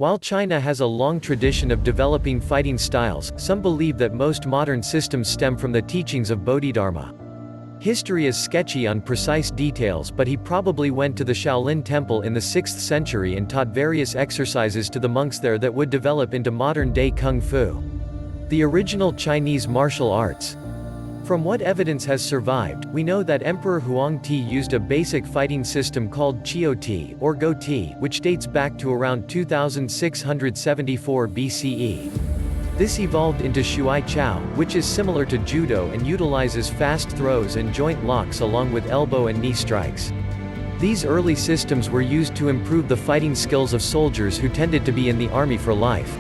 While China has a long tradition of developing fighting styles, some believe that most modern systems stem from the teachings of Bodhidharma. History is sketchy on precise details, but he probably went to the Shaolin Temple in the 6th century and taught various exercises to the monks there that would develop into modern-day Kung Fu. The original Chinese martial arts. From what evidence has survived, we know that Emperor Huangti used a basic fighting system called Qiu-Ti, or Go-Ti, which dates back to around 2674 BCE. This evolved into Shuai Chao, which is similar to Judo and utilizes fast throws and joint locks along with elbow and knee strikes. These early systems were used to improve the fighting skills of soldiers who tended to be in the army for life.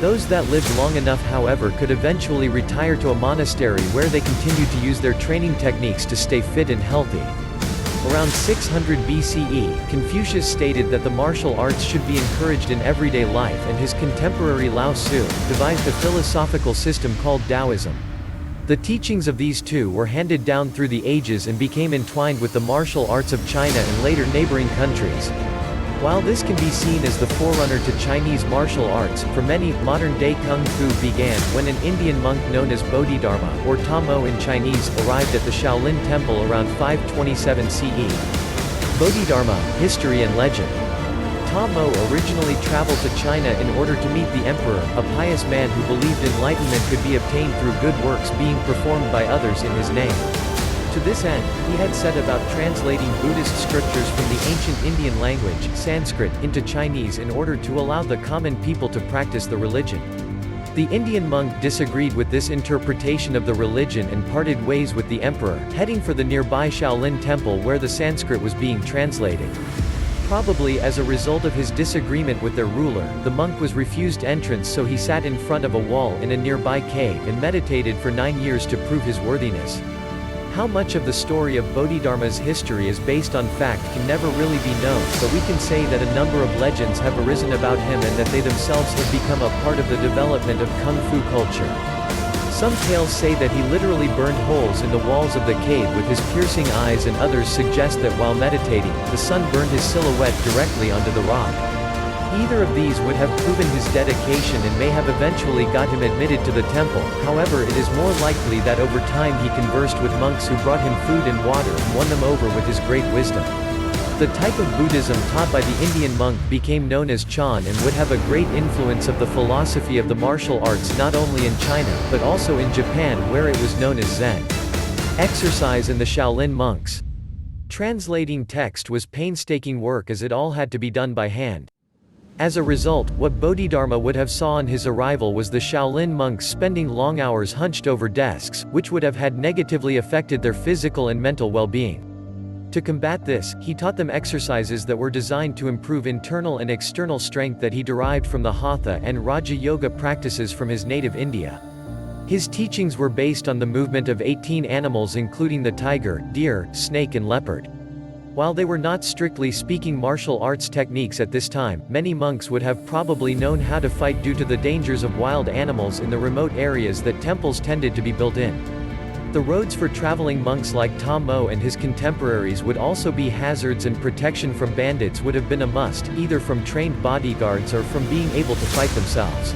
Those that lived long enough, however, could eventually retire to a monastery where they continued to use their training techniques to stay fit and healthy. Around 600 BCE, Confucius stated that the martial arts should be encouraged in everyday life, and his contemporary Lao Tzu devised a philosophical system called Taoism. The teachings of these two were handed down through the ages and became entwined with the martial arts of China and later neighboring countries. While this can be seen as the forerunner to Chinese martial arts, for many, modern-day Kung Fu began when an Indian monk known as Bodhidharma, or Tamo in Chinese, arrived at the Shaolin Temple around 527 CE. Bodhidharma, History and Legend. Tamo originally traveled to China in order to meet the emperor, a pious man who believed enlightenment could be obtained through good works being performed by others in his name. To this end, he had set about translating Buddhist scriptures from the ancient Indian language, Sanskrit, into Chinese in order to allow the common people to practice the religion. The Indian monk disagreed with this interpretation of the religion and parted ways with the emperor, heading for the nearby Shaolin Temple where the Sanskrit was being translated. Probably as a result of his disagreement with their ruler, the monk was refused entrance, so he sat in front of a wall in a nearby cave and meditated for 9 years to prove his worthiness. How much of the story of Bodhidharma's history is based on fact can never really be known, but we can say that a number of legends have arisen about him and that they themselves have become a part of the development of Kung Fu culture. Some tales say that he literally burned holes in the walls of the cave with his piercing eyes, and others suggest that while meditating, the sun burned his silhouette directly onto the rock. Either of these would have proven his dedication and may have eventually got him admitted to the temple. However, it is more likely that over time he conversed with monks who brought him food and water and won them over with his great wisdom. The type of Buddhism taught by the Indian monk became known as Chan and would have a great influence of the philosophy of the martial arts not only in China, but also in Japan, where it was known as Zen. Exercise in the Shaolin monks. Translating text was painstaking work as it all had to be done by hand. As a result, what Bodhidharma would have saw on his arrival was the Shaolin monks spending long hours hunched over desks, which would have had negatively affected their physical and mental well-being. To combat this, he taught them exercises that were designed to improve internal and external strength that he derived from the Hatha and Raja Yoga practices from his native India. His teachings were based on the movement of 18 animals including the tiger, deer, snake and leopard. While they were not strictly speaking martial arts techniques at this time, many monks would have probably known how to fight due to the dangers of wild animals in the remote areas that temples tended to be built in. The roads for traveling monks like Tamo and his contemporaries would also be hazards, and protection from bandits would have been a must, either from trained bodyguards or from being able to fight themselves.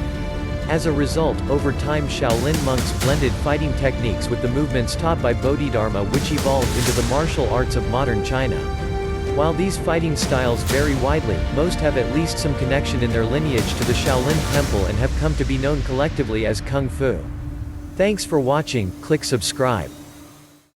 As a result, over time Shaolin monks blended fighting techniques with the movements taught by Bodhidharma, which evolved into the martial arts of modern China. While these fighting styles vary widely, most have at least some connection in their lineage to the Shaolin Temple and have come to be known collectively as Kung Fu. Thanks for watching, click subscribe.